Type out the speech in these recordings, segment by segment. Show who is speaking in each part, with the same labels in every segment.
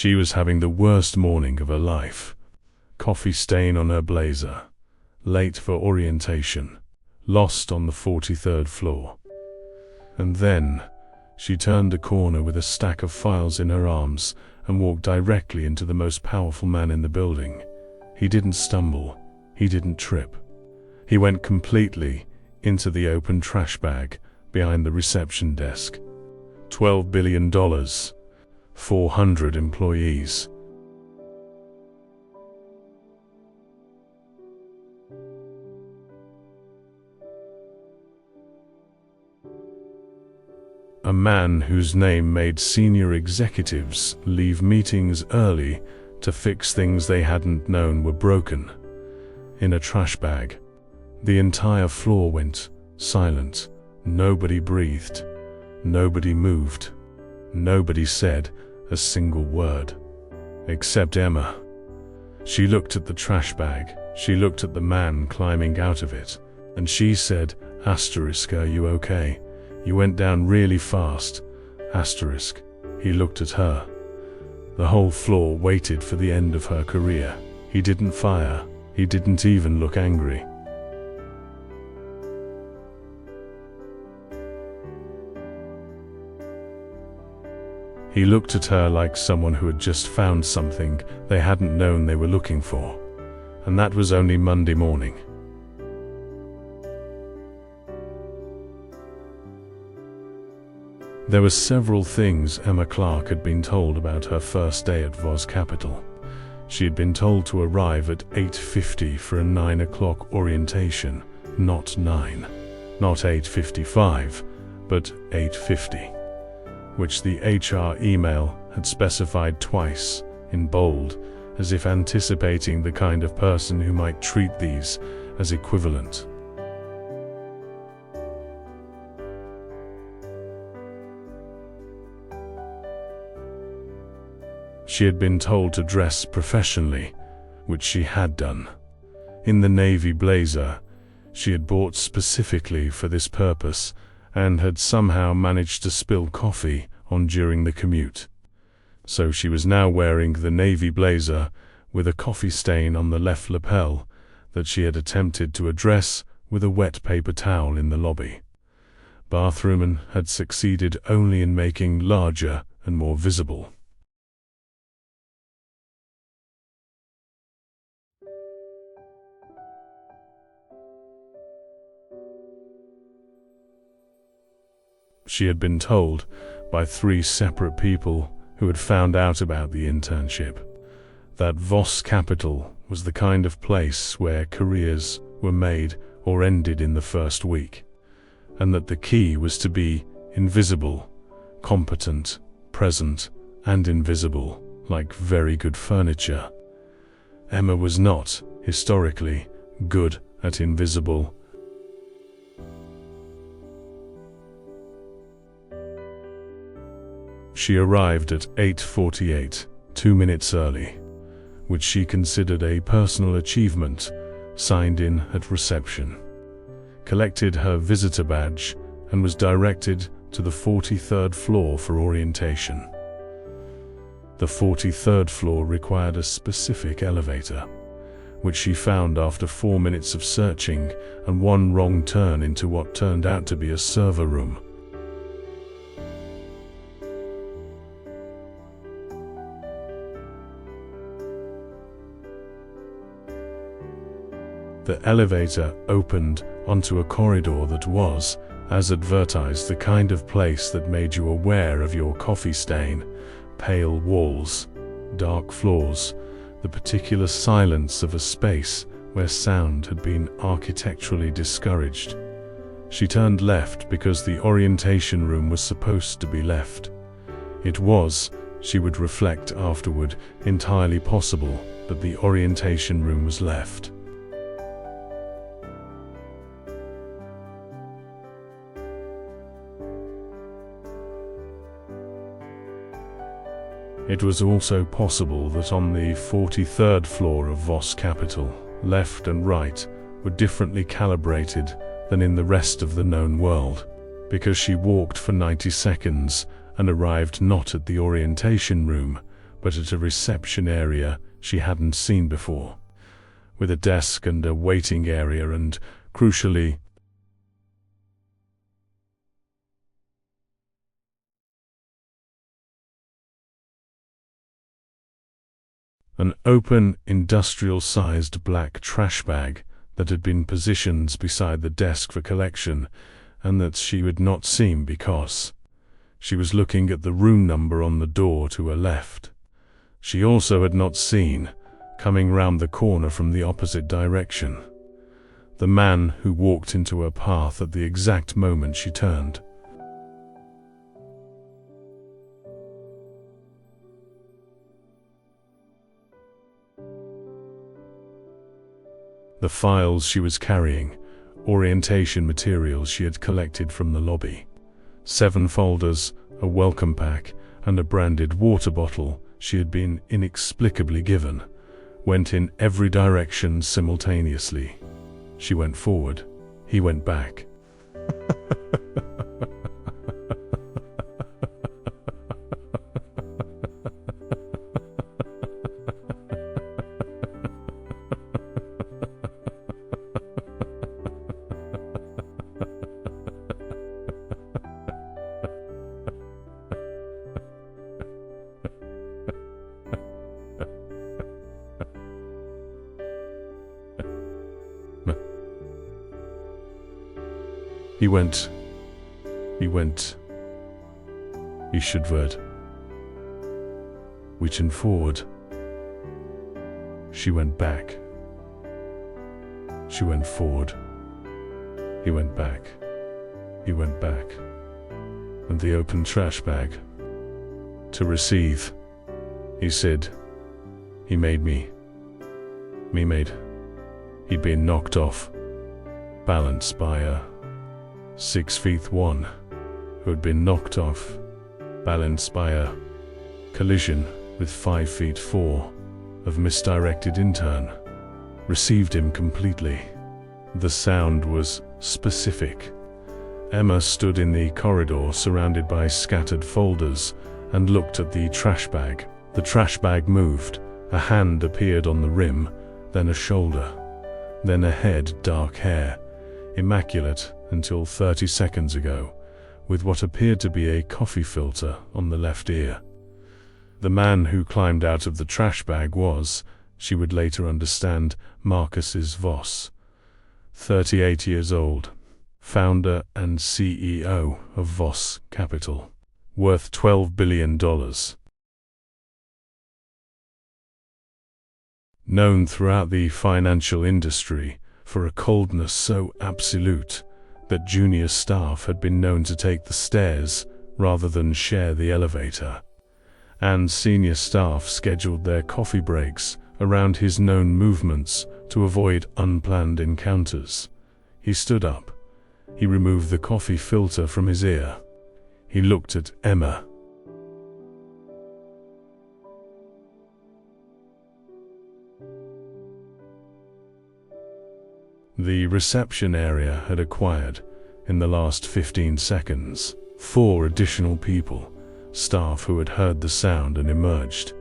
Speaker 1: She was having the worst morning of her life. Coffee stain on her blazer. Late for orientation. Lost on the 43rd floor. And then, she turned a corner with a stack of files in her arms and walked directly into the most powerful man in the building. He didn't stumble. He didn't trip. He went completely into the open trash bag behind the reception desk. $12 billion. 400 employees. A man whose name made senior executives leave meetings early to fix things they hadn't known were broken. In a trash bag. The entire floor went silent. Nobody breathed. Nobody moved. Nobody said a single word. Except Emma. She looked at the trash bag. She looked at the man climbing out of it. And she said, "Are you okay? You went down really fast." He looked at her. The whole floor waited for the end of her career. He didn't fire. He didn't even look angry. He looked at her like someone who had just found something they hadn't known they were looking for. And that was only Monday morning. There were several things Emma Clark had been told about her first day at Voz Capital. She had been told to arrive at 8:50 for a 9 o'clock orientation, not 9. Not 8:55, but 8:50. Which the HR email had specified twice, in bold, as if anticipating the kind of person who might treat these as equivalent. She had been told to dress professionally, which she had done. In the navy blazer she had bought specifically for this purpose, and had somehow managed to spill coffee on during the commute. So she was now wearing the navy blazer with a coffee stain on the left lapel that she had attempted to address with a wet paper towel in the lobby. Bathroommen had succeeded only in making larger and more visible. She had been told by 3 separate people who had found out about the internship that Voz Capital was the kind of place where careers were made or ended in the first week, and that the key was to be invisible, competent, present, and invisible, like very good furniture. Emma was not, historically, good at invisible. She arrived at 8:48, 2 minutes early, which she considered a personal achievement, signed in at reception, collected her visitor badge, and was directed to the 43rd floor for orientation. The 43rd floor required a specific elevator, which she found after 4 minutes of searching and one wrong turn into what turned out to be a server room. The elevator opened onto a corridor that was, as advertised, the kind of place that made you aware of your coffee stain, pale walls, dark floors, the particular silence of a space where sound had been architecturally discouraged. She turned left because the orientation room was supposed to be left. It was, she would reflect afterward, entirely possible that the orientation room was left. It was also possible that on the 43rd floor of Voz Capital, left and right were differently calibrated than in the rest of the known world, because she walked for 90 seconds and arrived not at the orientation room, but at a reception area she hadn't seen before, with a desk and a waiting area and, crucially, an open, industrial-sized black trash bag that had been positioned beside the desk for collection, and that she had not seen because she was looking at the room number on the door to her left. She also had not seen, coming round the corner from the opposite direction, the man who walked into her path at the exact moment she turned. The files she was carrying, orientation materials she had collected from the lobby, 7 folders, a welcome pack, and a branded water bottle she had been inexplicably given, went in every direction simultaneously. She went forward, he went back. He should reaching forward. She went back. She went forward. He went back. He went back. And the open trash bag. To receive. He said. He made me. Me made. He'd been knocked off balance by a 6'1" who had been knocked off balance by a collision with 5'4" of misdirected intern. Received him completely. The sound was specific. Emma stood in the corridor surrounded by scattered folders and looked at the trash bag. The trash bag moved. A hand appeared on the rim, then a shoulder, then a head, dark hair, immaculate until 30 seconds ago, with what appeared to be a coffee filter on the left ear. The man who climbed out of the trash bag was, she would later understand, Marcus Voss, 38 years old, founder and CEO of Voss Capital, worth $12 billion. Known throughout the financial industry for a coldness so absolute that junior staff had been known to take the stairs rather than share the elevator, and senior staff scheduled their coffee breaks around his known movements to avoid unplanned encounters. He stood up. He removed the coffee filter from his ear. He looked at Emma. The reception area had acquired, in the last 15 seconds, 4 additional people, staff who had heard the sound and emerged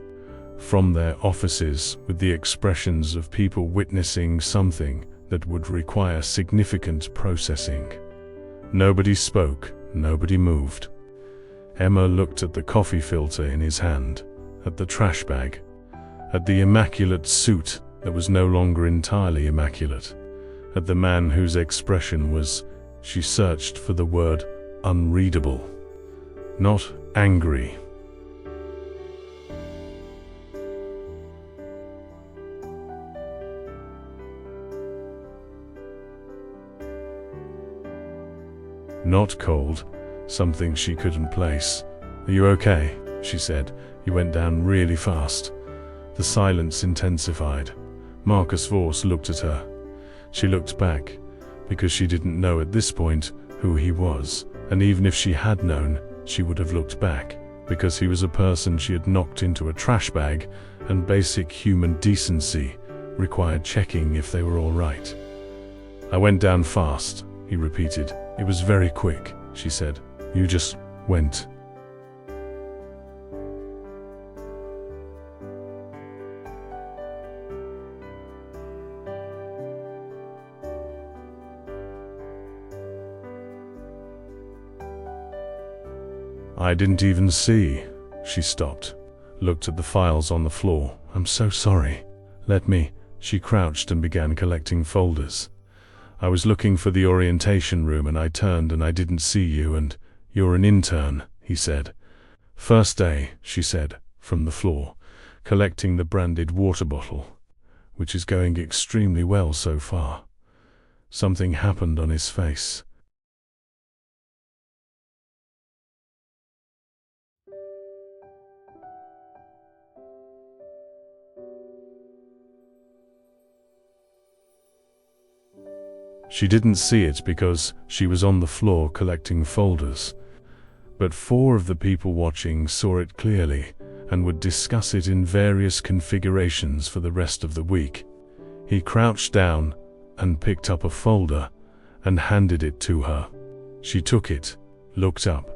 Speaker 1: from their offices with the expressions of people witnessing something that would require significant processing. Nobody spoke, nobody moved. Emma looked at the coffee filter in his hand, at the trash bag, at the immaculate suit that was no longer entirely immaculate, at the man whose expression was, she searched for the word, unreadable, not angry. Not cold, something she couldn't place. "Are you okay?" she said. He went down really fast. The silence intensified. Marcus Voss looked at her. She looked back, because she didn't know at this point who he was, and even if she had known, she would have looked back, because he was a person she had knocked into a trash bag, and basic human decency required checking if they were all right. "I went down fast," he repeated. "It was very quick," she said. "You just went." I didn't even see. She stopped, looked at the files on the floor. I'm so sorry. Let me. She crouched and began collecting folders. I was looking for the orientation room and I turned and I didn't see you and you're an intern, he said. First day, she said, from the floor, collecting the branded water bottle, which is going extremely well so far. Something happened on his face. She didn't see it because she was on the floor collecting folders. But 4 of the people watching saw it clearly and would discuss it in various configurations for the rest of the week. He crouched down and picked up a folder and handed it to her. She took it, looked up,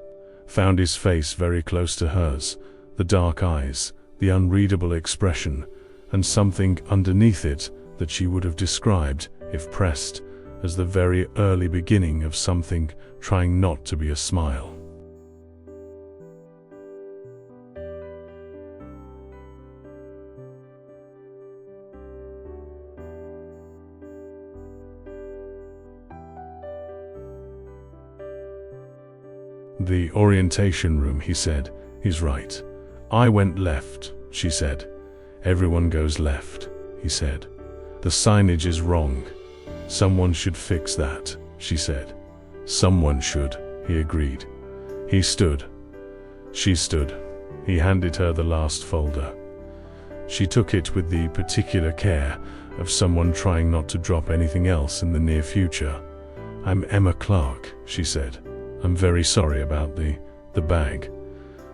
Speaker 1: found his face very close to hers, the dark eyes, the unreadable expression, and something underneath it that she would have described, if pressed, as the very early beginning of something trying not to be a smile. The orientation room, he said, is right. I went left, she said. Everyone goes left, he said. The signage is wrong. Someone should fix that, she said. Someone should, he agreed. He stood. She stood. He handed her the last folder. She took it with the particular care of someone trying not to drop anything else in the near future. I'm Emma Clark, she said. I'm very sorry about the bag.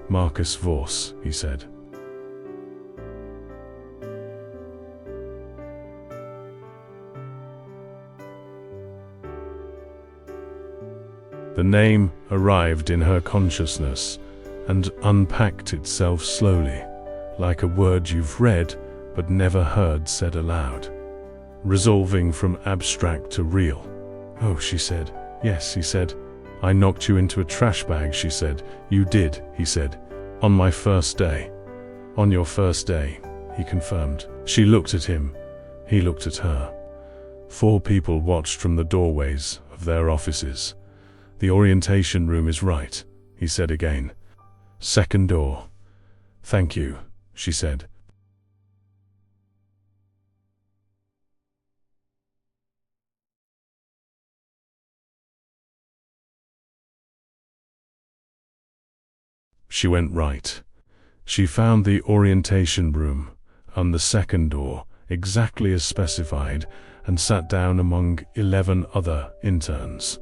Speaker 1: Marcus Voss, he said. The name arrived in her consciousness and unpacked itself slowly, like a word you've read but never heard said aloud, resolving from abstract to real. Oh, she said. Yes, he said. I knocked you into a trash bag, she said. You did, he said. On my first day. On your first day, he confirmed. She looked at him. He looked at her. 4 people watched from the doorways of their offices. The orientation room is right, he said again. Second door. Thank you, she said. She went right. She found the orientation room on the second door, exactly as specified, and sat down among 11 other interns,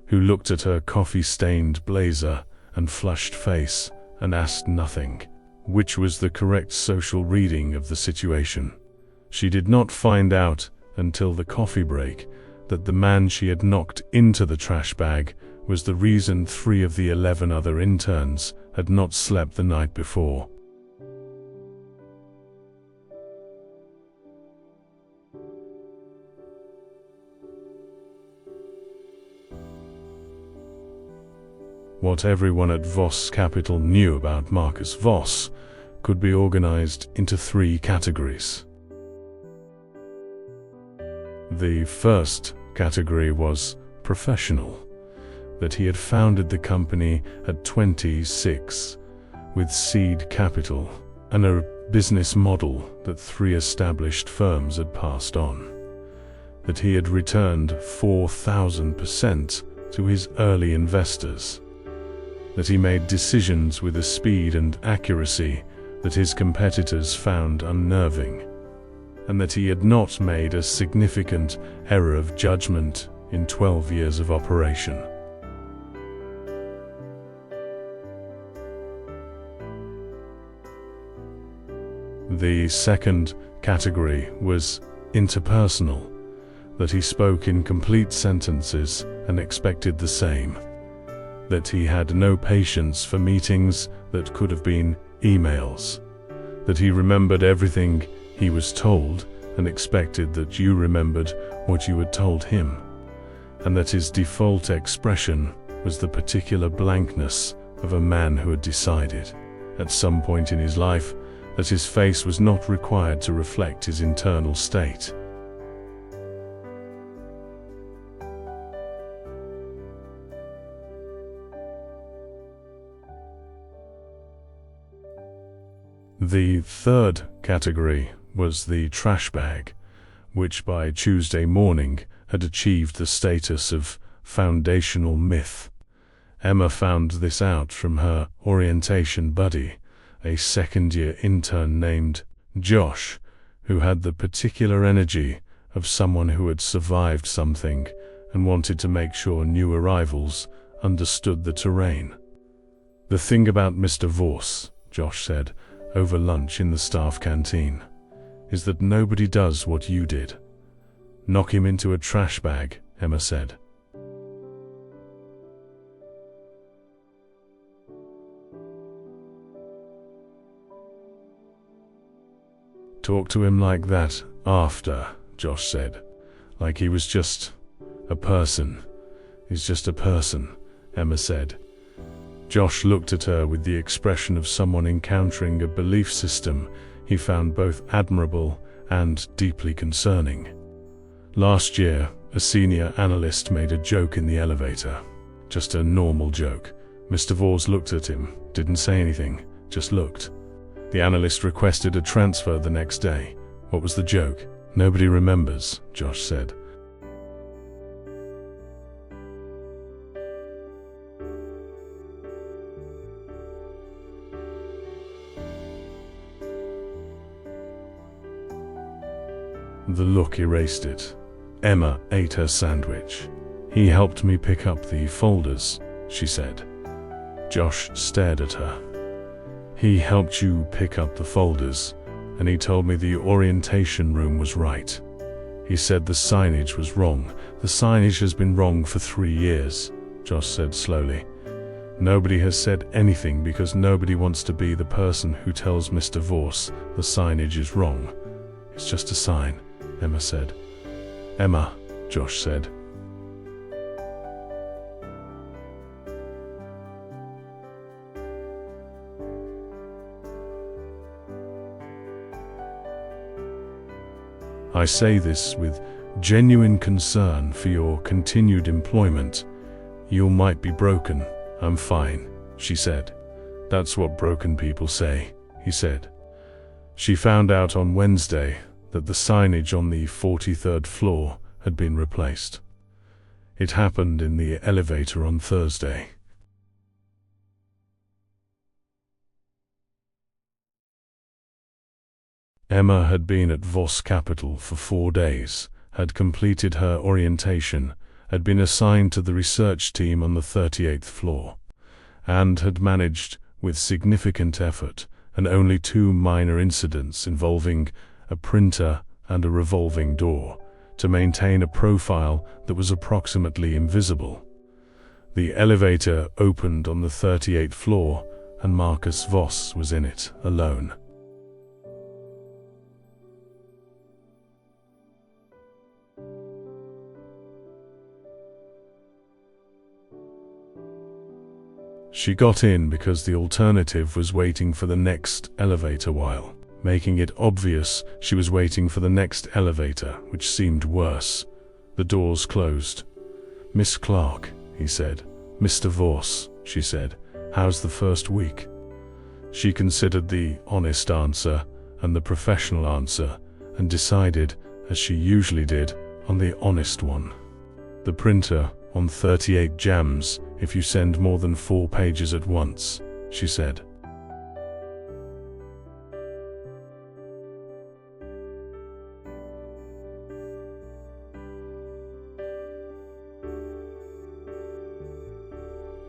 Speaker 1: who looked at her coffee-stained blazer and flushed face and asked nothing, which was the correct social reading of the situation. She did not find out until the coffee break that the man she had knocked into the trash bag was the reason 3 of the 11 other interns had not slept the night before. What everyone at Voss Capital knew about Marcus Voss could be organized into 3 categories. The first category was professional, that he had founded the company at 26 with seed capital and a business model that 3 established firms had passed on, that he had returned 4,000% to his early investors, that he made decisions with a speed and accuracy that his competitors found unnerving, and that he had not made a significant error of judgment in 12 years of operation. The second category was interpersonal, that he spoke in complete sentences and expected the same, that he had no patience for meetings that could have been emails, that he remembered everything he was told and expected that you remembered what you had told him, and that his default expression was the particular blankness of a man who had decided, at some point in his life, that his face was not required to reflect his internal state. The third category was the trash bag, which by Tuesday morning had achieved the status of foundational myth. Emma found this out from her orientation buddy, a second-year intern named Josh, who had the particular energy of someone who had survived something and wanted to make sure new arrivals understood the terrain. "The thing about Mr. Vorse," Josh said over lunch in the staff canteen, "is that nobody does what you did." "Knock him into a trash bag," Emma said. "Talk to him like that after," Josh said. "Like he was just a person. He's just a person," Emma said. Josh looked at her with the expression of someone encountering a belief system he found both admirable and deeply concerning. Last year, a senior analyst made a joke in the elevator. Just a normal joke. Mr. Vorse looked at him, didn't say anything, just looked. The analyst requested a transfer the next day. What was the joke? "Nobody remembers," Josh said. The look erased it. Emma ate her sandwich. "He helped me pick up the folders," she said. Josh stared at her. "He helped you pick up the folders, and he told me the orientation room was right. He said the signage was wrong. The signage has been wrong for 3 years," Josh said slowly. "Nobody has said anything because nobody wants to be the person who tells Mr. Vorse the signage is wrong. It's just a sign," Emma said. "Emma," Josh said. "I say this with genuine concern for your continued employment. You might be broken. I'm fine," she said. "That's what broken people say," he said. She found out on Wednesday that the signage on the 43rd floor had been replaced. It happened in the elevator on Thursday. Emma had been at Voss Capital for 4 days, had completed her orientation, had been assigned to the research team on the 38th floor, and had managed, with significant effort and only 2 minor incidents involving a printer and a revolving door, to maintain a profile that was approximately invisible. The elevator opened on the 38th floor, and Marcus Voss was in it, alone. She got in because the alternative was waiting for the next elevator while, making it obvious she was waiting for the next elevator, which seemed worse. The doors closed. "Miss Clark," he said. "Mr. Vorse," she said. "How's the first week?" She considered the honest answer and the professional answer and decided, as she usually did, on the honest one. "The printer on 38 jams if you send more than 4 pages at once," she said.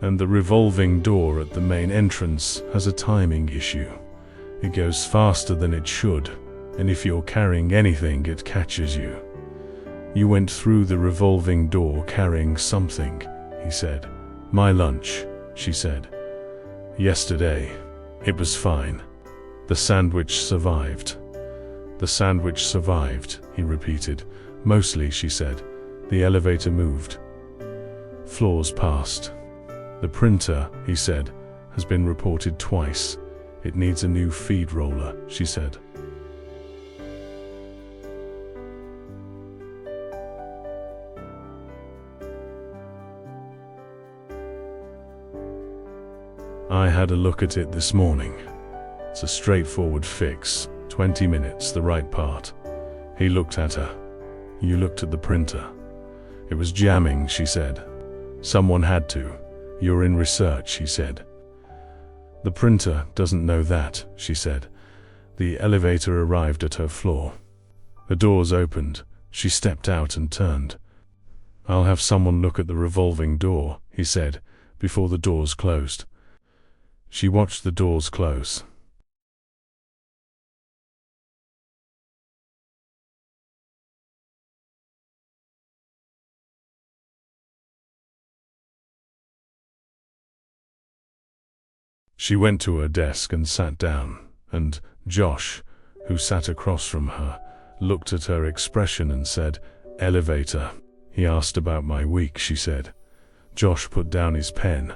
Speaker 1: "And the revolving door at the main entrance has a timing issue. It goes faster than it should, and if you're carrying anything, it catches you. You went through the revolving door carrying something," he said. "My lunch," she said. "Yesterday. It was fine. The sandwich survived." "The sandwich survived," he repeated. "Mostly," she said. "The elevator moved. Floors passed. The printer," he said, has been reported twice. It needs a new feed roller, she said. I had a look at it this morning. It's a straightforward fix. 20 minutes, the right part. He looked at her. You looked at the printer. It was jamming, she said. Someone had to. You're in research, he said. The printer doesn't know that, she said. The elevator arrived at her floor. The doors opened. She stepped out and turned. I'll have someone look at the revolving door, he said, before the doors closed. She watched the doors close. She went to her desk and sat down, and Josh, who sat across from her, looked at her expression and said, "Elevator." He asked about my week, she said. Josh put down his pen.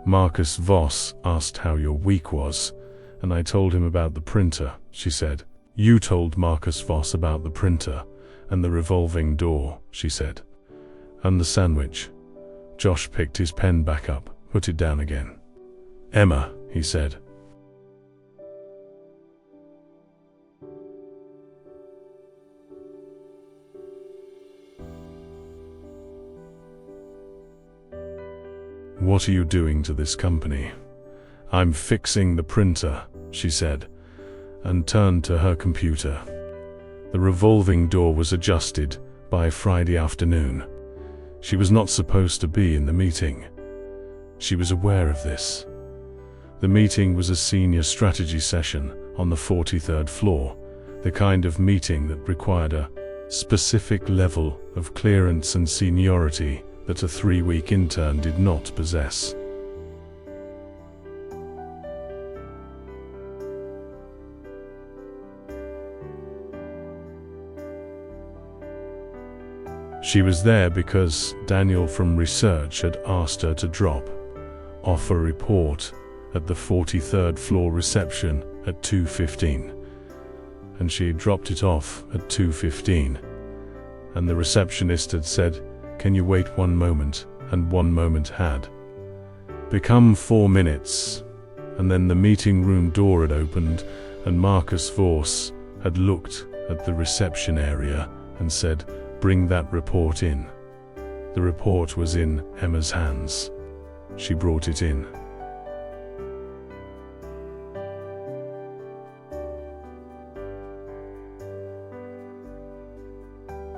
Speaker 1: Marcus Voss asked how your week was, and I told him about the printer, she said. You told Marcus Voss about the printer and the revolving door, she said. And the sandwich. Josh picked his pen back up, put it down again. Emma, he said. What are you doing to this company? I'm fixing the printer, she said, and turned to her computer. The revolving door was adjusted by Friday afternoon. She was not supposed to be in the meeting. She was aware of this. The meeting was a senior strategy session on the 43rd floor, the kind of meeting that required a specific level of clearance and seniority that a 3-week intern did not possess. She was there because Daniel from research had asked her to drop off a report at the 43rd floor reception at 2:15, and she had dropped it off at 2:15, and the receptionist had said, "Can you wait 1 moment?" and 1 moment had become 4 minutes, and then the meeting room door had opened, and Marcus Voss had looked at the reception area and said, "Bring that report in." The report was in Emma's hands. She brought it in.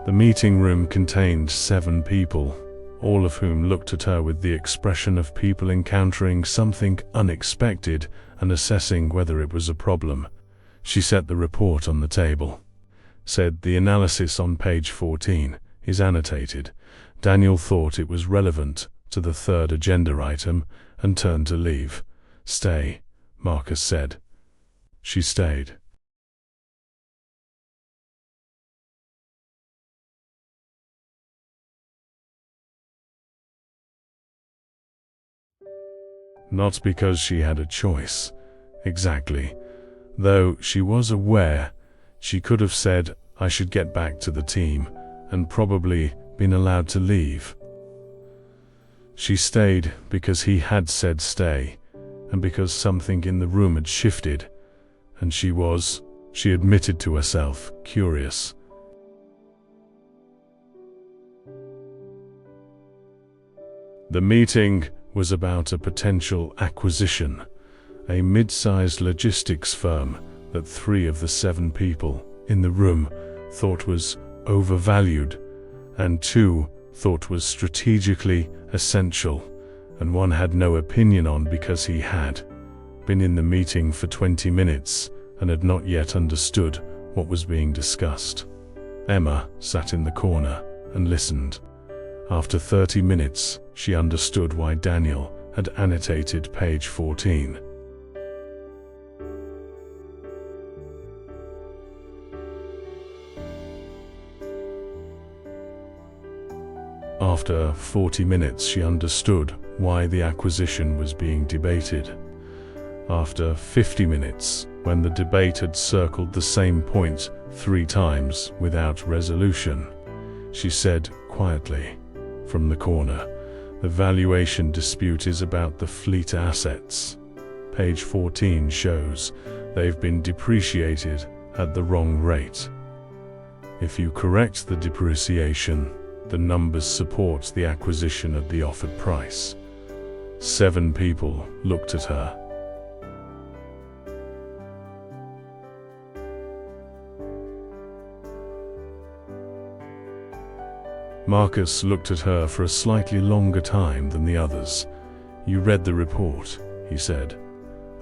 Speaker 1: The meeting room contained 7 people, all of whom looked at her with the expression of people encountering something unexpected and assessing whether it was a problem. She set the report on the table. Said, "The analysis on page 14 is annotated." Daniel thought it was relevant to the 3rd agenda item and turned to leave. "Stay," Marcus said. She stayed. Not because she had a choice, exactly, though she was aware she could have said, "I should get back to the team," and probably been allowed to leave. She stayed because he had said stay, and because something in the room had shifted, and she admitted to herself, curious. The meeting was about a potential acquisition, a mid-sized logistics firm that 3 of the 7 people in the room thought was overvalued, and 2 thought was strategically essential, and 1 had no opinion on because he had been in the meeting for 20 minutes and had not yet understood what was being discussed. Emma sat in the corner and listened. After 30 minutes, she understood why Daniel had annotated page 14. After 40 minutes, she understood why the acquisition was being debated. After 50 minutes, when the debate had circled the same point 3 times without resolution, she said quietly from the corner, "The valuation dispute is about the fleet assets. Page 14 shows they've been depreciated at the wrong rate. If you correct the depreciation, the numbers support the acquisition at the offered price." 7 people looked at her. Marcus looked at her for a slightly longer time than the others. "You read the report," he said.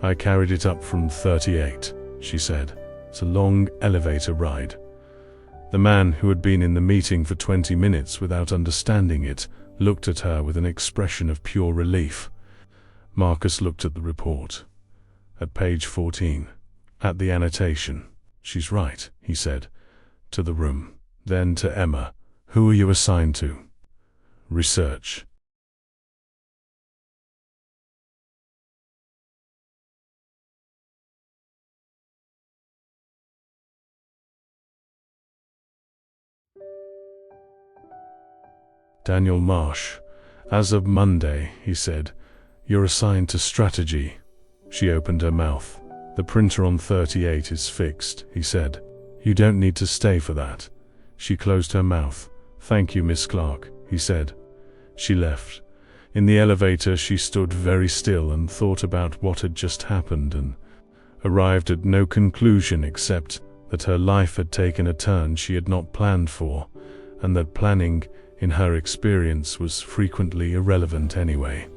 Speaker 1: "I carried it up from 38, she said. "It's a long elevator ride." The man, who had been in the meeting for 20 minutes without understanding it, looked at her with an expression of pure relief. Marcus looked at the report. At page 14, at the annotation. "She's right," he said, to the room. Then to Emma, "Who are you assigned to?" "Research." "Daniel Marsh. As of Monday," he said, "you're assigned to strategy." She opened her mouth. "The printer on 38 is fixed," he said. "You don't need to stay for that." She closed her mouth. "Thank you, Miss Clark," he said. She left. In the elevator she stood very still and thought about what had just happened, and arrived at no conclusion except that her life had taken a turn she had not planned for, and that planning, in her experience, was frequently irrelevant anyway.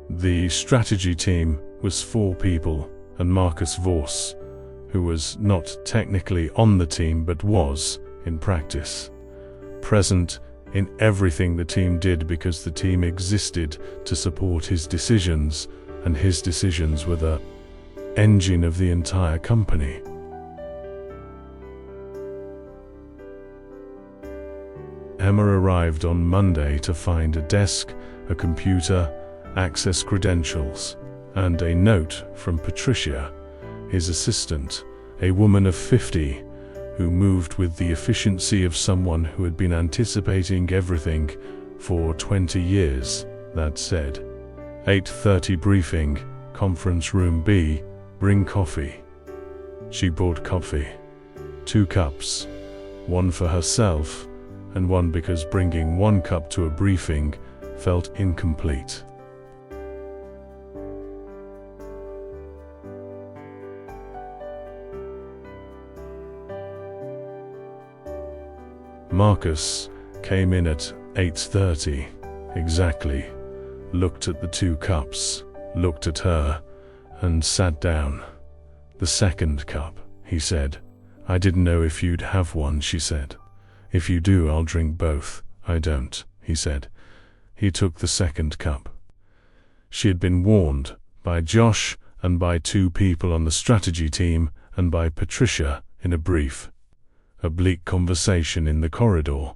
Speaker 1: The strategy team was 4 people, and Marcus Voss, who was not technically on the team but was, in practice, present in everything the team did because the team existed to support his decisions, and his decisions were the engine of the entire company. Emma arrived on Monday to find a desk, a computer, access credentials, and a note from Patricia, his assistant, a woman of 50, who moved with the efficiency of someone who had been anticipating everything for 20 years. That said, 8:30 briefing, conference room B, bring coffee. She bought coffee. 2 cups, one for herself, and one because bringing 1 cup to a briefing felt incomplete. Marcus came in at 8:30, exactly, looked at the 2 cups, looked at her, and sat down. "The second cup," he said. "I didn't know if you'd have one," she said. "If you do, I'll drink both." "I don't," he said. He took the second cup. She had been warned, by Josh and by 2 people on the strategy team and by Patricia in a brief, oblique conversation in the corridor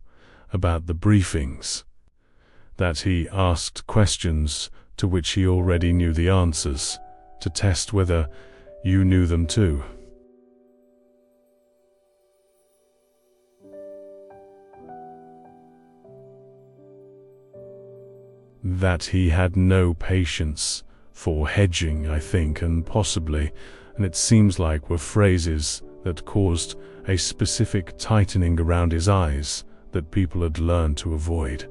Speaker 1: about the briefings, that he asked questions to which he already knew the answers, to test whether you knew them too. That he had no patience for hedging, I think, and possibly, and it seems like, were phrases that caused a specific tightening around his eyes that people had learned to avoid,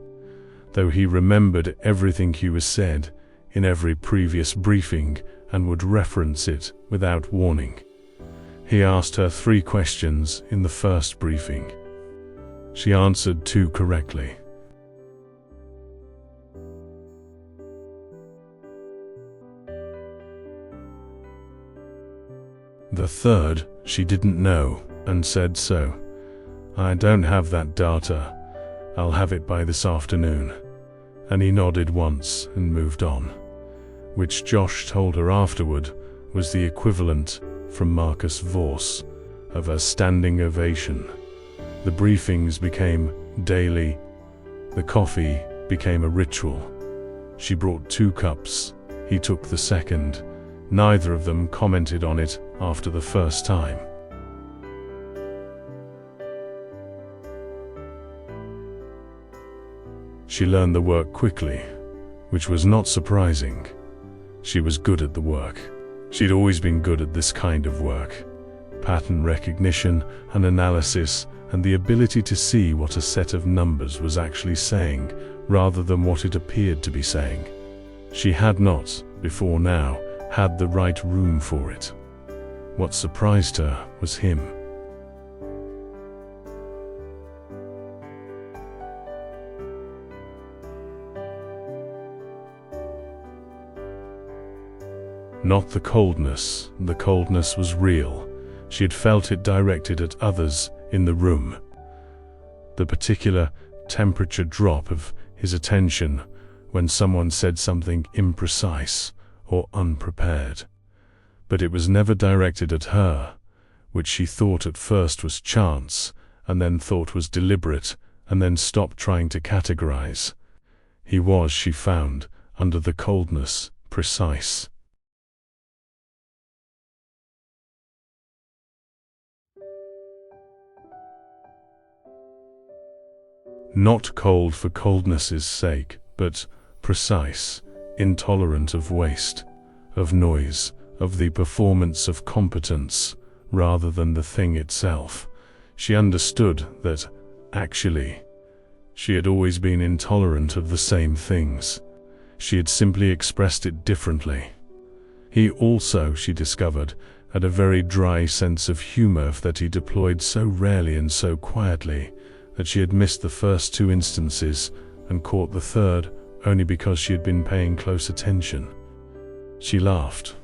Speaker 1: though he remembered everything he was said in every previous briefing and would reference it without warning. He asked her 3 questions in the first briefing. She answered 2 correctly. The third, she didn't know, and said so. "I don't have that data. I'll have it by this afternoon." And he nodded once and moved on, which Josh told her afterward was the equivalent, from Marcus Voss, of a standing ovation. The briefings became daily. The coffee became a ritual. She brought 2 cups. He took the second. Neither of them commented on it after the first time. She learned the work quickly, which was not surprising. She was good at the work. She'd always been good at this kind of work. Pattern recognition and analysis, and the ability to see what a set of numbers was actually saying, rather than what it appeared to be saying. She had not, before now, had the right room for it. What surprised her was him. Not the coldness was real. She had felt it directed at others in the room. The particular temperature drop of his attention when someone said something imprecise or unprepared. But it was never directed at her, which she thought at first was chance, and then thought was deliberate, and then stopped trying to categorize. He was, she found, under the coldness, precise. Not cold for coldness's sake, but precise, intolerant of waste, of noise, of the performance of competence, rather than the thing itself. She understood that, actually, she had always been intolerant of the same things. She had simply expressed it differently. He also, she discovered, had a very dry sense of humor that he deployed so rarely and so quietly, that she had missed the first 2 instances and caught the third only because she had been paying close attention. She laughed.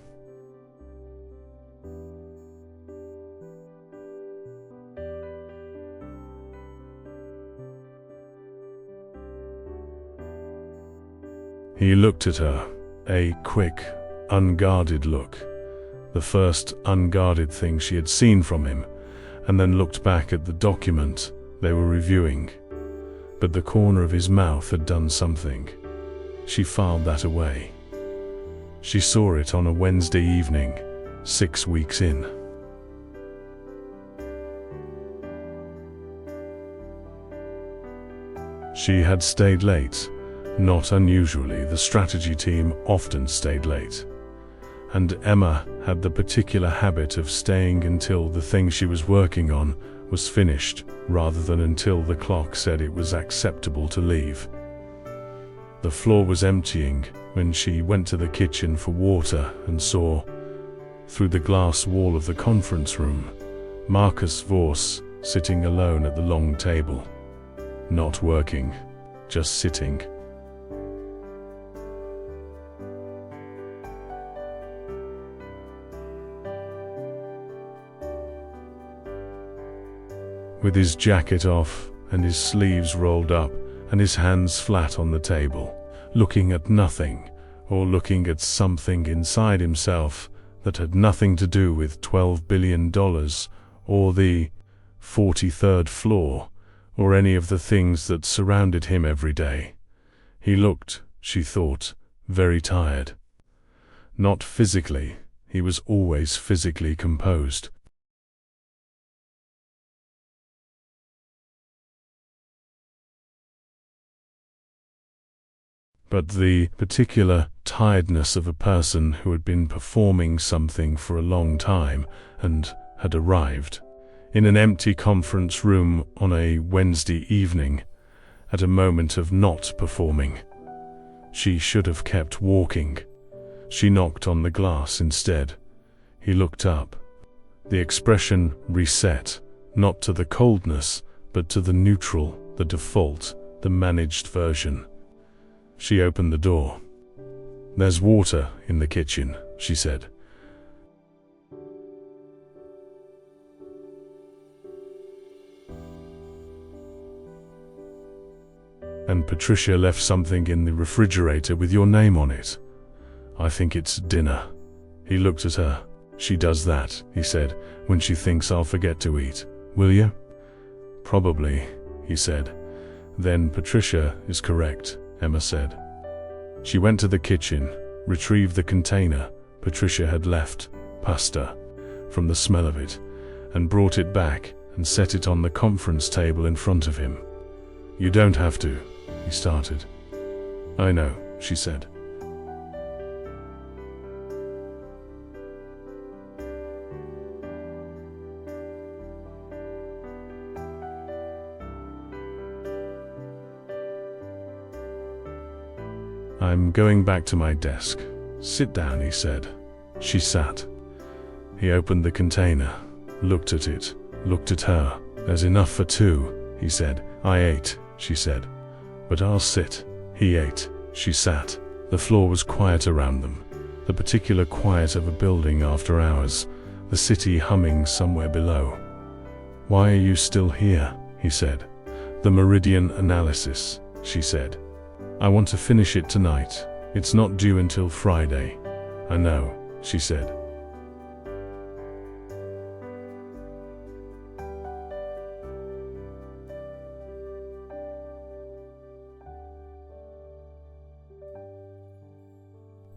Speaker 1: He looked at her, a quick, unguarded look, the first unguarded thing she had seen from him, and then looked back at the document they were reviewing. But the corner of his mouth had done something. She filed that away. She saw it on a Wednesday evening, 6 weeks in. She had stayed late. Not unusually, the strategy team often stayed late. And Emma had the particular habit of staying until the thing she was working on was finished, rather than until the clock said it was acceptable to leave. The floor was emptying when she went to the kitchen for water and saw, through the glass wall of the conference room, Marcus Voss sitting alone at the long table. Not working, just sitting. With his jacket off and his sleeves rolled up and his hands flat on the table, looking at nothing, or looking at something inside himself that had nothing to do with $12 billion or the 43rd floor or any of the things that surrounded him every day. He looked, she thought, very tired. Not physically, he was always physically composed. But the particular tiredness of a person who had been performing something for a long time and had arrived in an empty conference room on a Wednesday evening at a moment of not performing. She should have kept walking. She knocked on the glass instead. He looked up. The expression reset, not to the coldness, but to the neutral, the default, the managed version. She opened the door. "There's water in the kitchen," she said. "And Patricia left something in the refrigerator with your name on it. I think it's dinner." He looked at her. She does that, he said, when she thinks I'll forget to eat. Will you? Probably, he said. Then Patricia is correct, Emma said. She went to the kitchen, retrieved the container Patricia had left, pasta, from the smell of it, and brought it back and set it on the conference table in front of him. You don't have to, he started. I know, she said. I'm going back to my desk. Sit down, he said. She sat. He opened the container, looked at it, looked at her. There's enough for two, he said. I ate, she said. But I'll sit. He ate. She sat. The floor was quiet around them, the particular quiet of a building after hours, the city humming somewhere below. Why are you still here? He said. The meridian analysis, she said. I want to finish it tonight. It's not due until Friday. I know, she said.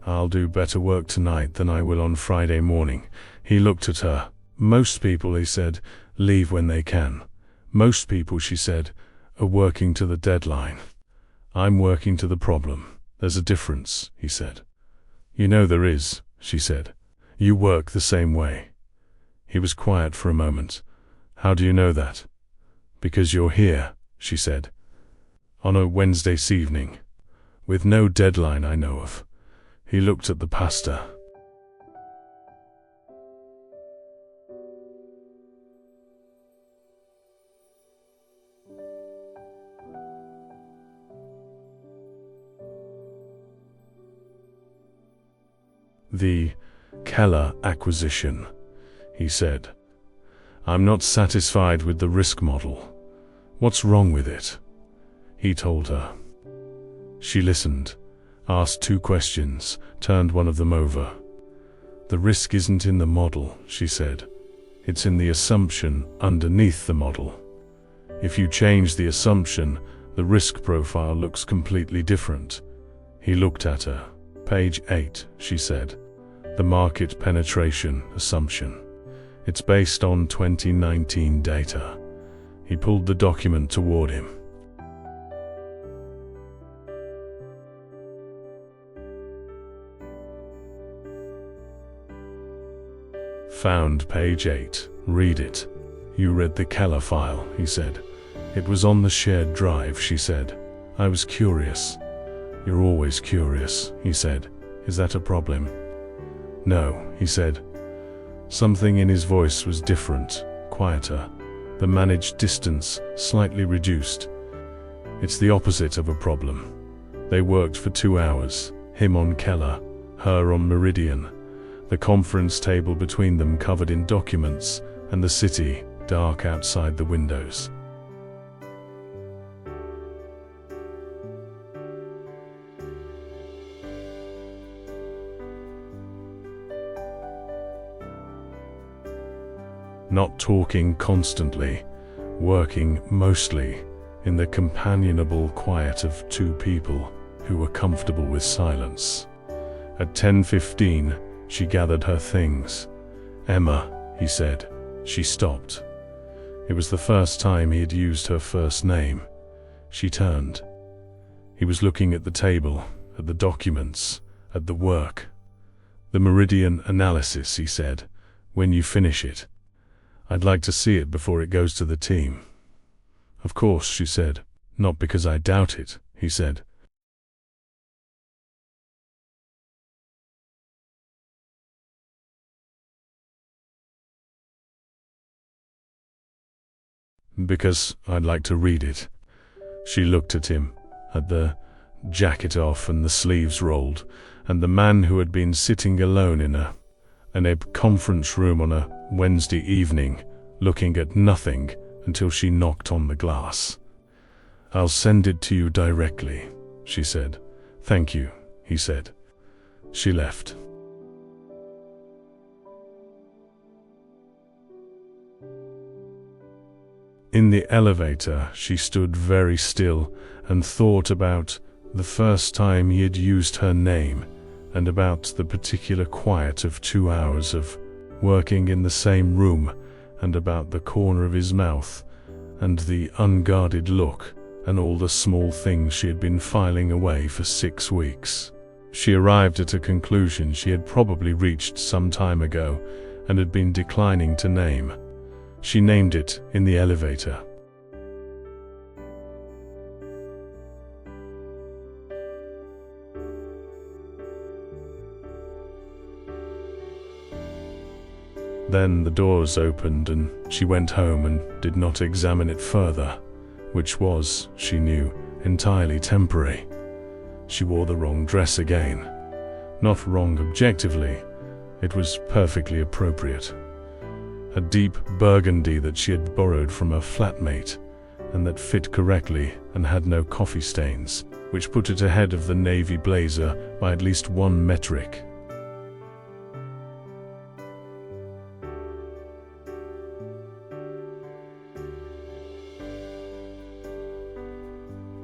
Speaker 1: I'll do better work tonight than I will on Friday morning. He looked at her. Most people, he said, leave when they can. Most people, she said, are working to the deadline. I'm working to the problem. There's a difference, he said. You know there is, she said. You work the same way. He was quiet for a moment. How do you know that? Because you're here, she said. On a Wednesday evening. With no deadline I know of. He looked at the pasta. The Keller acquisition, he said. I'm not satisfied with the risk model. What's wrong with it? He told her. She listened, asked two questions, turned one of them over. The risk isn't in the model, she said. It's in the assumption underneath the model. If you change the assumption, the risk profile looks completely different. He looked at her. Page 8, she said. The market penetration assumption. It's based on 2019 data. He pulled the document toward him. Found page 8. Read it. You read the Keller file, he said. It was on the shared drive, she said. I was curious. You're always curious, he said. Is that a problem? No, he said. Something in his voice was different, quieter. The managed distance slightly reduced. It's the opposite of a problem. They worked for 2 hours, him on Keller, her on Meridian. The conference table between them covered in documents, and the city, dark outside the windows. Not talking constantly, working mostly in the companionable quiet of two people who were comfortable with silence. At 10:15, she gathered her things. Emma, he said. She stopped. It was the first time he had used her first name. She turned. He was looking at the table, at the documents, at the work. The meridian analysis, he said. When you finish it. I'd like to see it before it goes to the team. Of course, she said. Not because I doubt it, he said. Because I'd like to read it. She looked at him, at the jacket off and the sleeves rolled, and the man who had been sitting alone in a conference room on a Wednesday evening, looking at nothing until she knocked on the glass. I'll send it to you directly, she said. Thank you, he said. She left. In the elevator, she stood very still and thought about the first time he had used her name, and about the particular quiet of 2 hours of working in the same room, and about the corner of his mouth, and the unguarded look, and all the small things she had been filing away for 6 weeks. She arrived at a conclusion she had probably reached some time ago, and had been declining to name. She named it in the elevator. Then the doors opened and she went home and did not examine it further, which was, she knew, entirely temporary. She wore the wrong dress again. Not wrong objectively, it was perfectly appropriate. A deep burgundy that she had borrowed from her flatmate, and that fit correctly and had no coffee stains, which put it ahead of the navy blazer by at least 1 metric.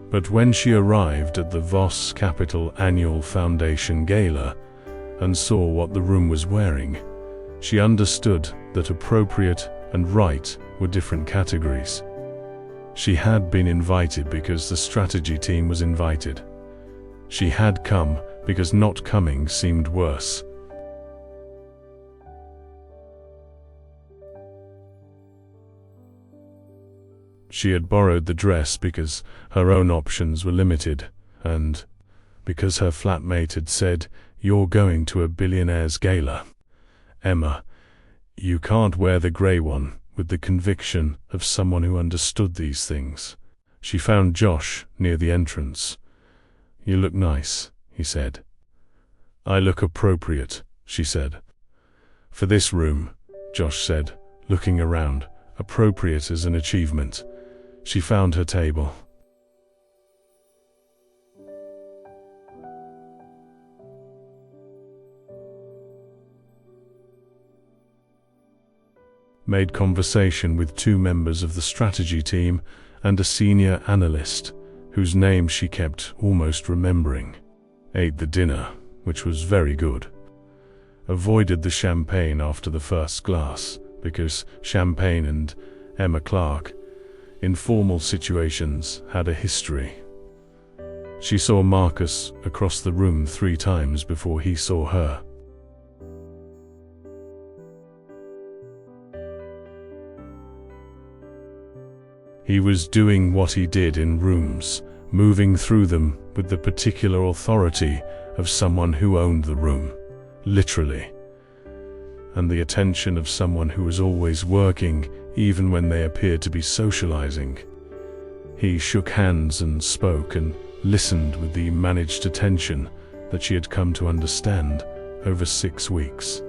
Speaker 1: But when she arrived at the Voss Capital Annual Foundation Gala and saw what the room was wearing, she understood that appropriate and right were different categories. She had been invited because the strategy team was invited. She had come because not coming seemed worse. She had borrowed the dress because her own options were limited, and because her flatmate had said, "You're going to a Billionaire's gala, Emma. You can't wear the grey one," with the conviction of someone who understood these things. She found Josh near the entrance. "You look nice," he said. "I look appropriate," she said. "For this room," Josh said, looking around. Appropriate as an achievement. She found her table. Made conversation with 2 members of the strategy team and a senior analyst, whose name she kept almost remembering. Ate the dinner, which was very good. Avoided the champagne after the first glass, because champagne and Emma Clark, in formal situations, had a history. She saw Marcus across the room 3 times before he saw her. He was doing what he did in rooms, moving through them with the particular authority of someone who owned the room, literally, and the attention of someone who was always working, even when they appeared to be socializing. He shook hands and spoke and listened with the managed attention that she had come to understand over 6 weeks.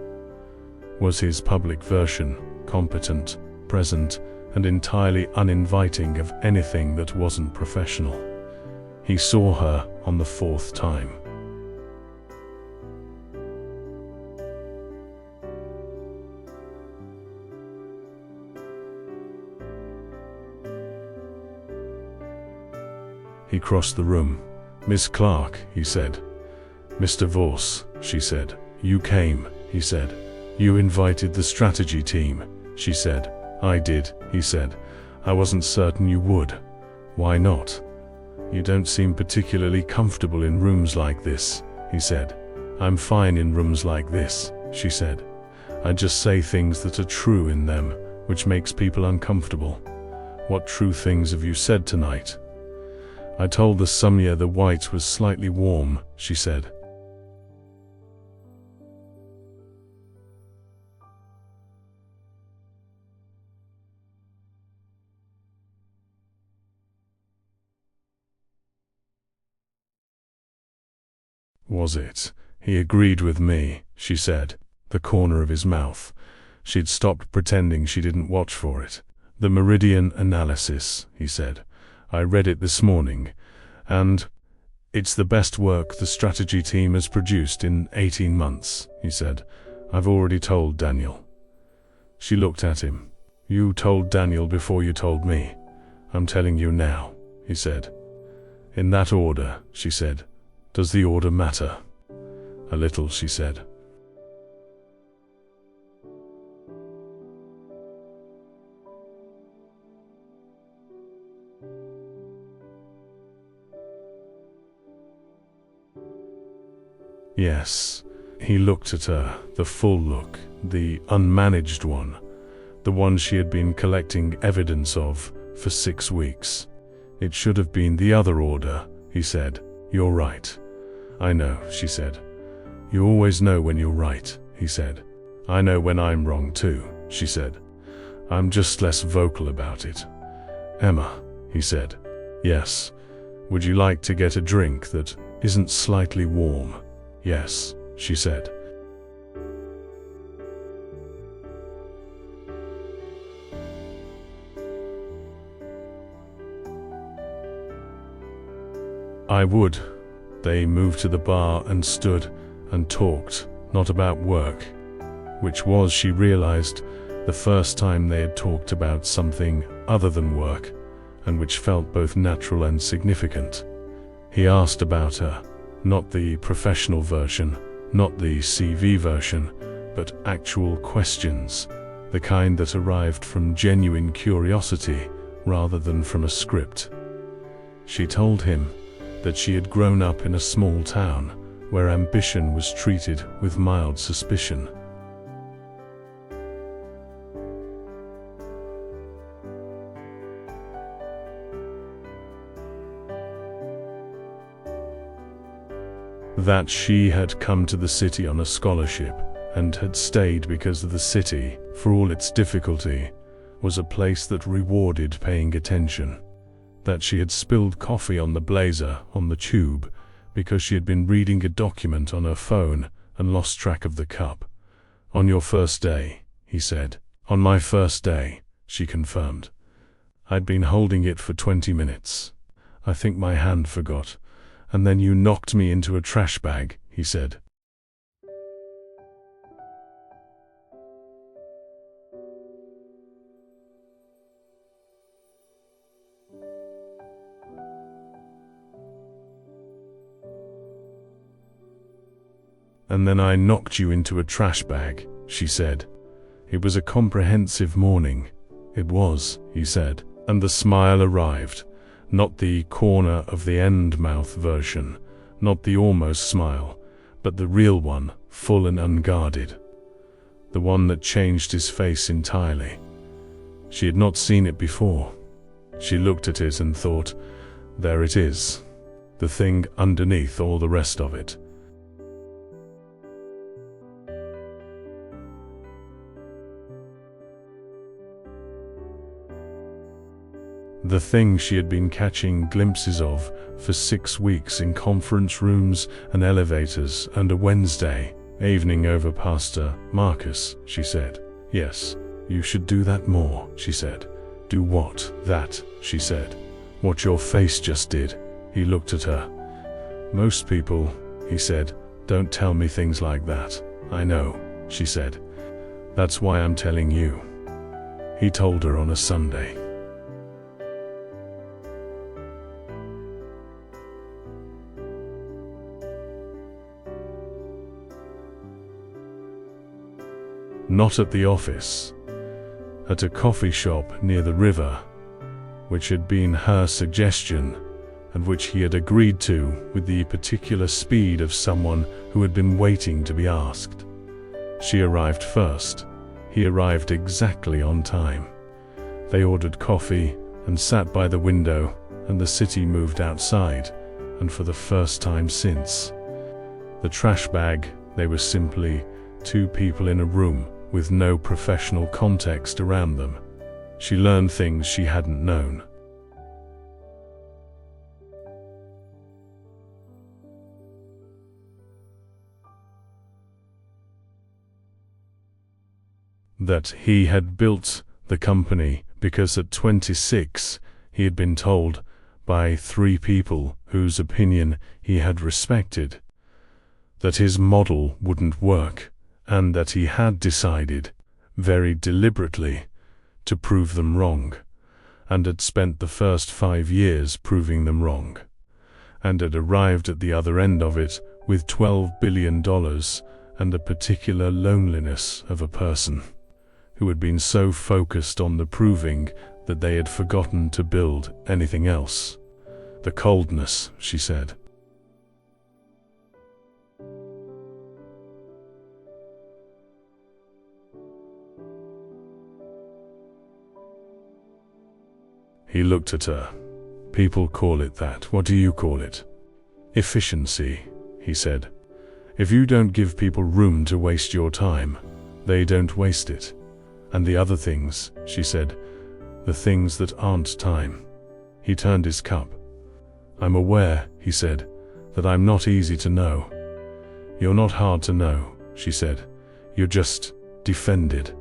Speaker 1: Was his public version competent, present, and entirely uninviting of anything that wasn't professional? He saw her on the 4th time. He crossed the room. "Miss Clark," he said. "Mr. Voss," she said. "You came," he said. "You invited the strategy team," she said. "I did," he said. "I wasn't certain you would." "Why not?" "You don't seem particularly comfortable in rooms like this," he said. "I'm fine in rooms like this," she said. "I just say things that are true in them, which makes people uncomfortable." "What true things have you said tonight?" "I told the Sumya the white was slightly warm," she said. "Was it? He agreed with me," she said, the corner of his mouth. She'd stopped pretending she didn't watch for it. "The meridian analysis," he said. "I read it this morning, and it's the best work the strategy team has produced in 18 months, he said. "I've already told Daniel." She looked at him. You told Daniel before you told me. I'm telling you now, he said. In that order, she said. Does the order matter? A little, she said. Yes. He looked at her, the full look, the unmanaged one, the one she had been collecting evidence of for 6 weeks. It should have been the other order, he said. You're right. I know, she said. You always know when you're right, he said. I know when I'm wrong too, she said. I'm just less vocal about it. Emma, he said. Yes. Would you like to get a drink that isn't slightly warm? Yes, she said. I would. They moved to the bar and stood and talked, not about work, which was, she realized, the first time they had talked about something other than work, and which felt both natural and significant. He asked about her, not the professional version, not the CV version, but actual questions, the kind that arrived from genuine curiosity rather than from a script. She told him that she had grown up in a small town where ambition was treated with mild suspicion. That she had come to the city on a scholarship and had stayed because the city, for all its difficulty, was a place that rewarded paying attention. That she had spilled coffee on the blazer on the tube because she had been reading a document on her phone and lost track of the cup. On your first day, he said. On my first day, she confirmed. I'd been holding it for 20 minutes. I think my hand forgot. And then you knocked me into a trash bag, he said. And then I knocked you into a trash bag, she said. It was a comprehensive morning. It was, he said, and the smile arrived. Not the corner of the end mouth version, not the almost smile, but the real one, full and unguarded. The one that changed his face entirely. She had not seen it before. She looked at it and thought, there it is, the thing underneath all the rest of it. The thing she had been catching glimpses of for 6 weeks in conference rooms and elevators, and a Wednesday evening over Pastor Marcus, she said. Yes, you should do that more, she said. Do what? That, she said. What your face just did. He looked at her. Most people, he said, don't tell me things like that. I know, she said. That's why I'm telling you. He told her on a Sunday. Not at the office, at a coffee shop near the river, which had been her suggestion, and which he had agreed to with the particular speed of someone who had been waiting to be asked. She arrived first. He arrived exactly on time. They ordered coffee and sat by the window, and the city moved outside, and for the first time since. The trash bag, they were simply 2 people in a room, with no professional context around them. She learned things she hadn't known. That he had built the company because at 26 he had been told by 3 people whose opinion he had respected that his model wouldn't work, and that he had decided, very deliberately, to prove them wrong, and had spent the first 5 years proving them wrong, and had arrived at the other end of it with $12 billion and a particular loneliness of a person who had been so focused on the proving that they had forgotten to build anything else. The coldness, she said. He looked at her. People call it that. What do you call it? Efficiency, he said. If you don't give people room to waste your time, they don't waste it. And the other things, she said, the things that aren't time. He turned his cup. I'm aware, he said, that I'm not easy to know. You're not hard to know, she said. You're just defended.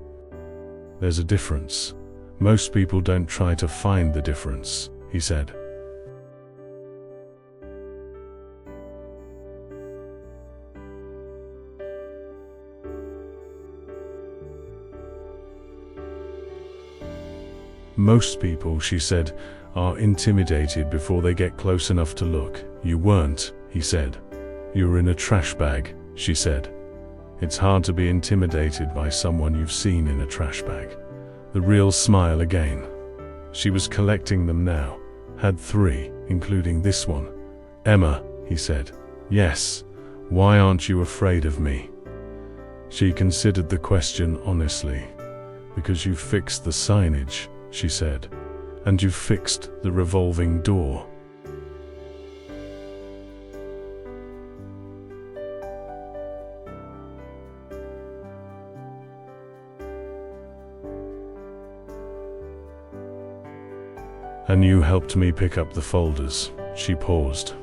Speaker 1: There's a difference. Most people don't try to find the difference, he said. Most people, she said, are intimidated before they get close enough to look. You weren't, he said. You were in a trash bag, she said. It's hard to be intimidated by someone you've seen in a trash bag. The real smile again. She was collecting them now. Had 3, including this one. Emma, he said. Yes. Why aren't you afraid of me? She considered the question honestly. Because you fixed the signage, she said. And you fixed the revolving door. And you helped me pick up the folders. She paused.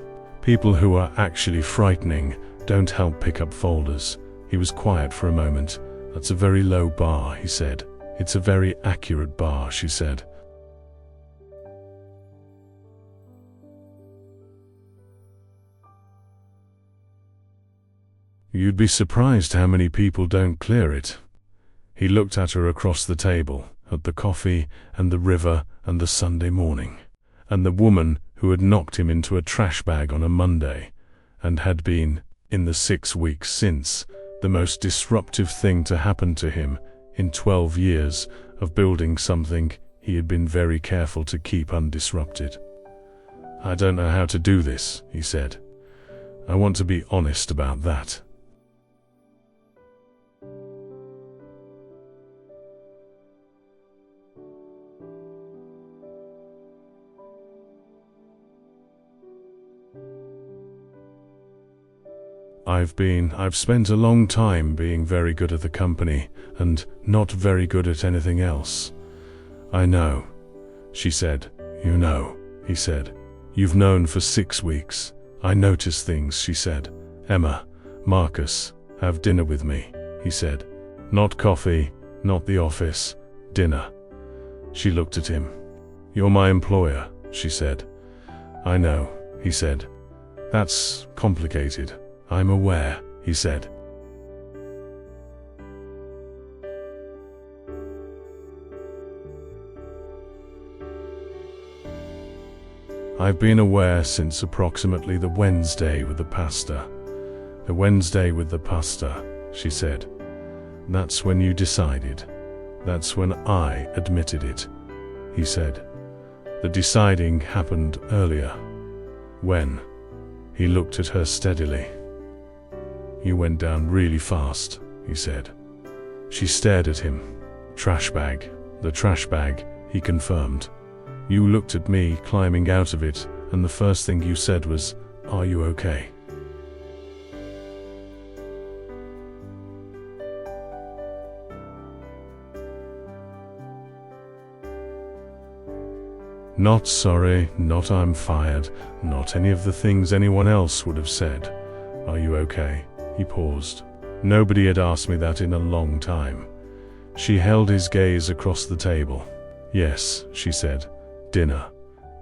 Speaker 1: People who are actually frightening don't help pick up folders. He was quiet for a moment. That's a very low bar, he said. It's a very accurate bar, she said. You'd be surprised how many people don't clear it. He looked at her across the table, at the coffee and the river and the Sunday morning, and the woman who had knocked him into a trash bag on a Monday, and had been, in the 6 weeks since, the most disruptive thing to happen to him in 12 years of building something he had been very careful to keep undisrupted. I don't know how to do this, he said. I want to be honest about that. I've spent a long time being very good at the company and not very good at anything else. I know, she said. You know, he said. You've known for 6 weeks. I notice things, she said. Emma, Marcus, have dinner with me, he said. Not coffee, not the office, dinner. She looked at him. You're my employer, she said. I know, he said. That's complicated. I'm aware, he said. I've been aware since approximately the Wednesday with the pasta. The Wednesday with the pasta, she said. That's when you decided. That's when I admitted it, he said. The deciding happened earlier. When? He looked at her steadily. You went down really fast, he said. She stared at him. Trash bag. The trash bag, he confirmed. You looked at me climbing out of it, and the first thing you said was, "Are you okay?" Not sorry, not I'm fired, not any of the things anyone else would have said. Are you okay? He paused. Nobody had asked me that in a long time. She held his gaze across the table. Yes, she said. Dinner.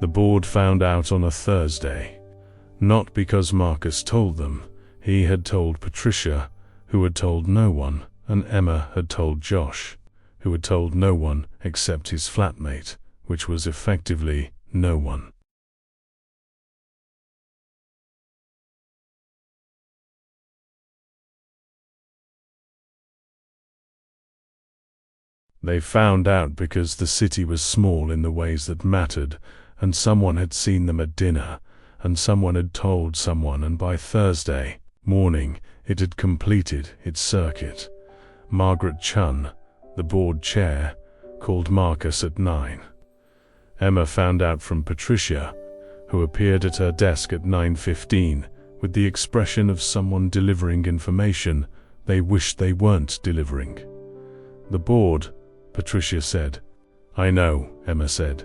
Speaker 1: The board found out on a Thursday. Not because Marcus told them. He had told Patricia, who had told no one, and Emma had told Josh, who had told no one except his flatmate, which was effectively no one. They found out because the city was small in the ways that mattered, and someone had seen them at dinner, and someone had told someone, and by Thursday morning it had completed its circuit. Margaret Chun, the board chair, called Marcus at 9. Emma found out from Patricia, who appeared at her desk at 9:15, with the expression of someone delivering information they wished they weren't delivering. The board, Patricia said. I know, Emma said.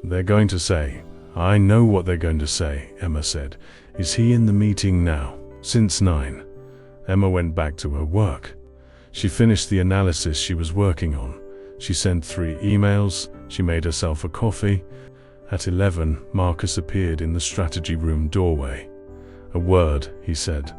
Speaker 1: They're going to say, I know what they're going to say, Emma said. Is he in the meeting now? Since 9. Emma went back to her work. She finished the analysis she was working on. She sent 3 emails. She made herself a coffee. At 11, Marcus appeared in the strategy room doorway. A word, he said.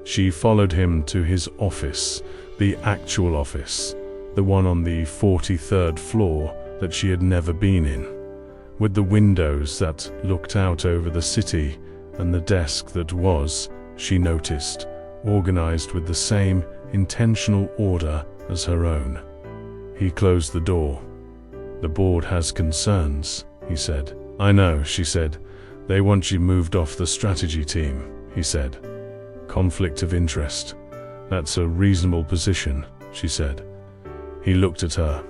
Speaker 1: She followed him to his office, the actual office, the one on the 43rd floor that she had never been in, with the windows that looked out over the city and the desk that was, she noticed, organized with the same intentional order as her own. He closed the door. The board has concerns, he said. I know, she said. They want you moved off the strategy team, he said. Conflict of interest. That's a reasonable position, she said. He looked at her.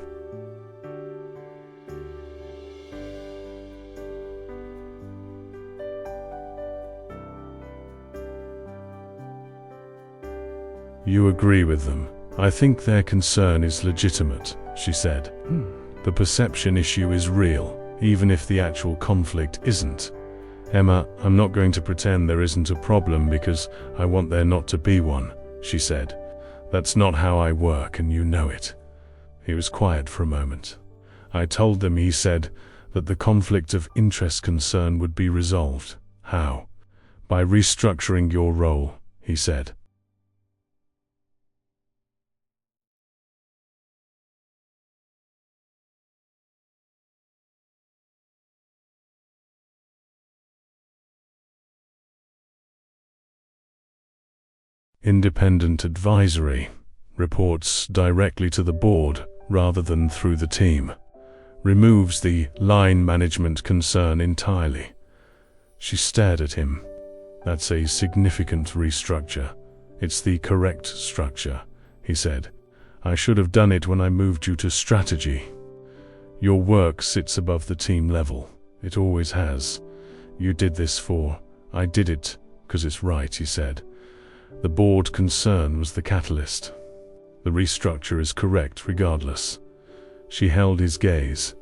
Speaker 1: You agree with them. I think their concern is legitimate, she said. The perception issue is real, even if the actual conflict isn't. Emma, I'm not going to pretend there isn't a problem because I want there not to be one, she said. That's not how I work, and you know it. He was quiet for a moment. I told them, he said, that the conflict of interest concern would be resolved. How? By restructuring your role, he said. Independent advisory reports directly to the board rather than through the team. Removes the line management concern entirely. She stared at him. That's a significant restructure. It's the correct structure, he said. I should have done it when I moved you to strategy. Your work sits above the team level. It always has. You did this for, I did it, 'cause it's right, he said. The board concern was the catalyst. The restructure is correct regardless. She held his gaze.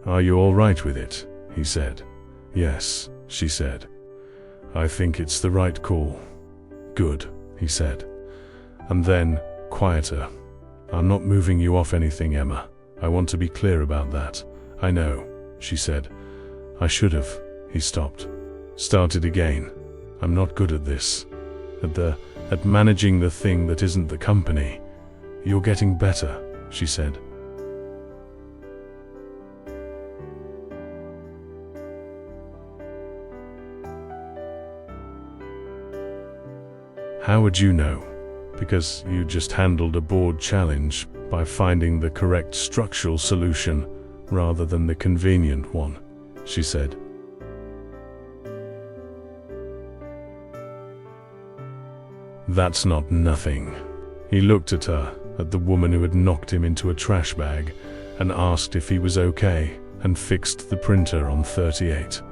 Speaker 1: Are you all right with it? He said. Yes, she said. I think it's the right call. Good, he said. And then, quieter. I'm not moving you off anything, Emma. I want to be clear about that. I know, she said. I should have. He stopped. Started again. I'm not good at this. At managing the thing that isn't the company. You're getting better, she said. How would you know? Because you just handled a board challenge by finding the correct structural solution rather than the convenient one, she said. That's not nothing. He looked at her, at the woman who had knocked him into a trash bag, and asked if he was okay, and fixed the printer on 38,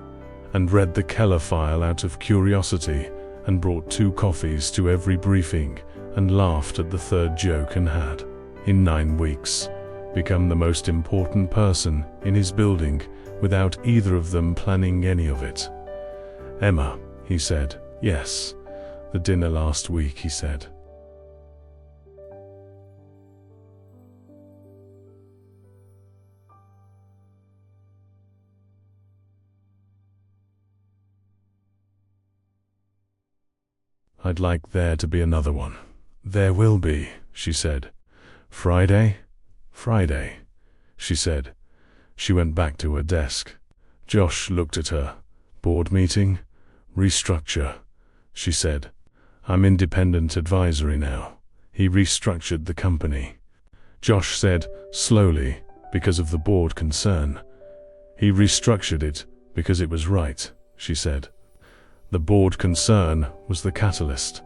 Speaker 1: and read the Keller file out of curiosity, and brought 2 coffees to every briefing, and laughed at the third joke and had, in 9 weeks, become the most important person in his building without either of them planning any of it. "Emma," he said. "Yes, the dinner last week," he said. "I'd like there to be another one." "There will be," she said. "Friday?" "Friday," she said. She went back to her desk. Josh looked at her. "Board meeting? Restructure," she said. "I'm independent advisory now." He restructured the company. Josh said, slowly, because of the board concern. "He restructured it because it was right," she said. The board concern was the catalyst.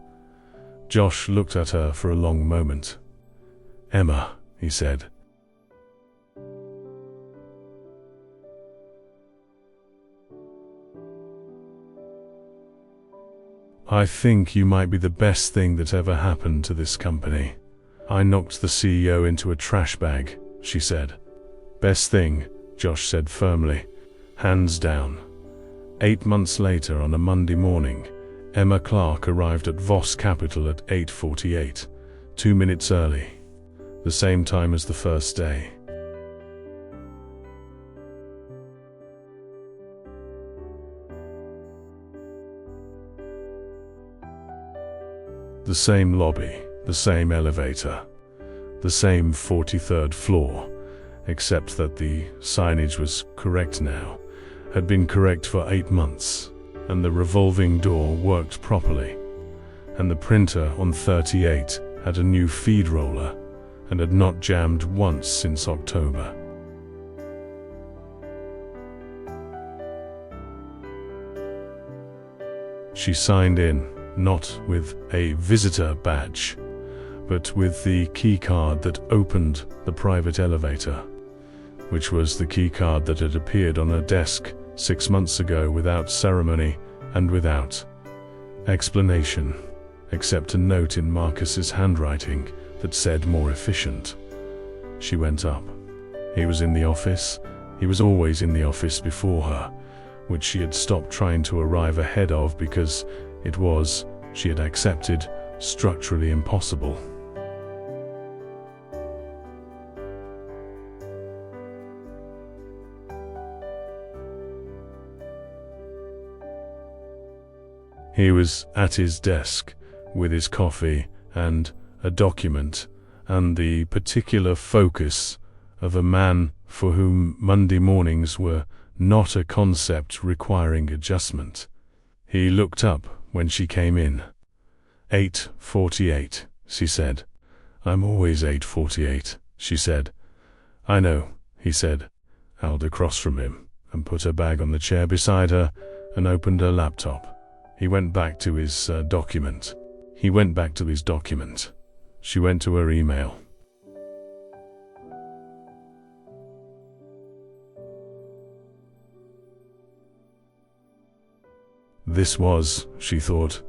Speaker 1: Josh looked at her for a long moment. "Emma," he said. "I think you might be the best thing that ever happened to this company." "I knocked the CEO into a trash bag," she said. "Best thing," Josh said firmly. "Hands down." 8 months later, on a Monday morning, Emma Clark arrived at Voss Capital at 8:48, 2 minutes early, the same time as the first day. The same lobby, the same elevator, the same 43rd floor, except that the signage was correct now, had been correct for 8 months, and the revolving door worked properly, and the printer on 38 had a new feed roller, and had not jammed once since October. She signed in, not with a visitor badge, but with the key card that opened the private elevator, which was the key card that had appeared on her desk 6 months ago without ceremony and without explanation, except a note in Marcus's handwriting that said "more efficient." She went up. He was in the office. He was always in the office before her, which she had stopped trying to arrive ahead of because it was, she had accepted, structurally impossible. He was at his desk with his coffee and a document and the particular focus of a man for whom Monday mornings were not a concept requiring adjustment. He looked up when she came in. 8:48, she said. "I'm always 8:48, she said. "I know," he said, held across from him, and put her bag on the chair beside her and opened her laptop. He went back to his document. She went to her email. This was, she thought,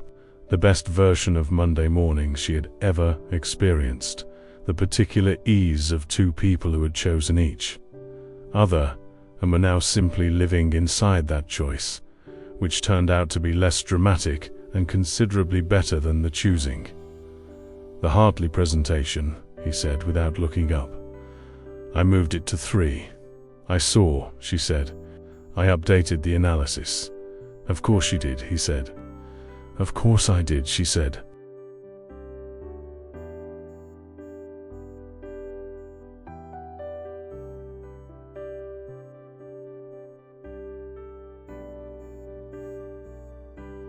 Speaker 1: the best version of Monday morning she had ever experienced, the particular ease of 2 people who had chosen each other and were now simply living inside that choice, which turned out to be less dramatic and considerably better than the choosing. "The Hartley presentation," he said without looking up. "I moved it to 3. I saw," she said. "I updated the analysis." "Of course you did," he said. "Of course I did," she said.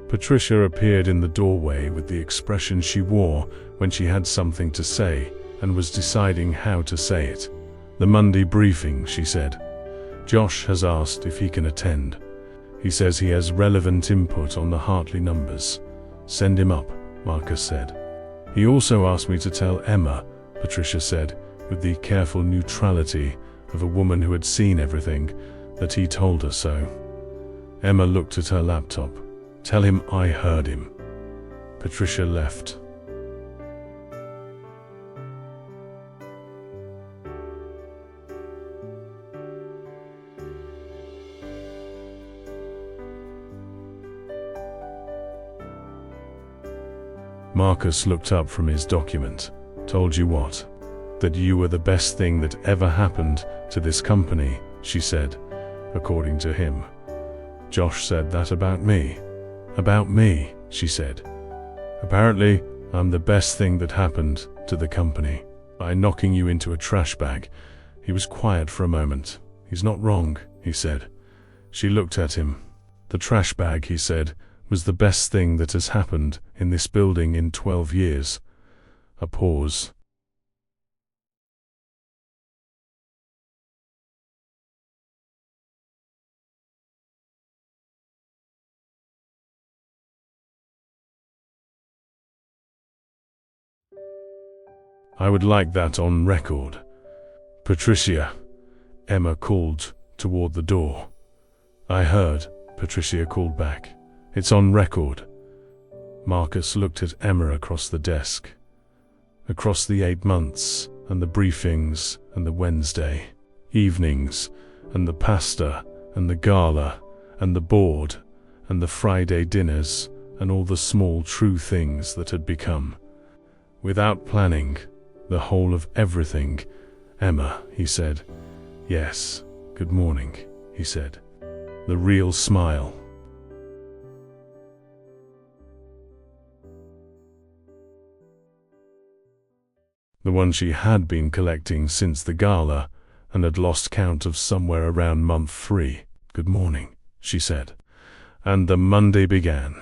Speaker 1: Patricia appeared in the doorway with the expression she wore when she had something to say and was deciding how to say it. "The Monday briefing," she said. "Josh has asked if he can attend. He says he has relevant input on the Hartley numbers. Send him up," Marcus said. "He also asked me to tell Emma," Patricia said, with the careful neutrality of a woman who had seen everything, that he told her so. Emma looked at her laptop. "Tell him I heard him." Patricia left. Marcus looked up from his document. Told you what? That you were the best thing that ever happened to this company, she said, according to him. Josh said that about me. About me, she said. Apparently, I'm the best thing that happened to the company. By knocking you into a trash bag. He was quiet for a moment. He's not wrong, he said. She looked at him. The trash bag, he said, was the best thing that has happened in this building in 12 years. A pause. I would like that on record. Patricia, Emma called toward the door. I heard, Patricia called back. It's on record. Marcus looked at Emma across the desk. Across the 8 months, and the briefings, and the Wednesday evenings, and the pasta, and the gala, and the board, and the Friday dinners, and all the small true things that had become. Without planning, the whole of everything. Emma, he said. Yes, good morning, he said. The real smile. The one she had been collecting since the gala, and had lost count of somewhere around month 3. Good morning, she said. And the Monday began.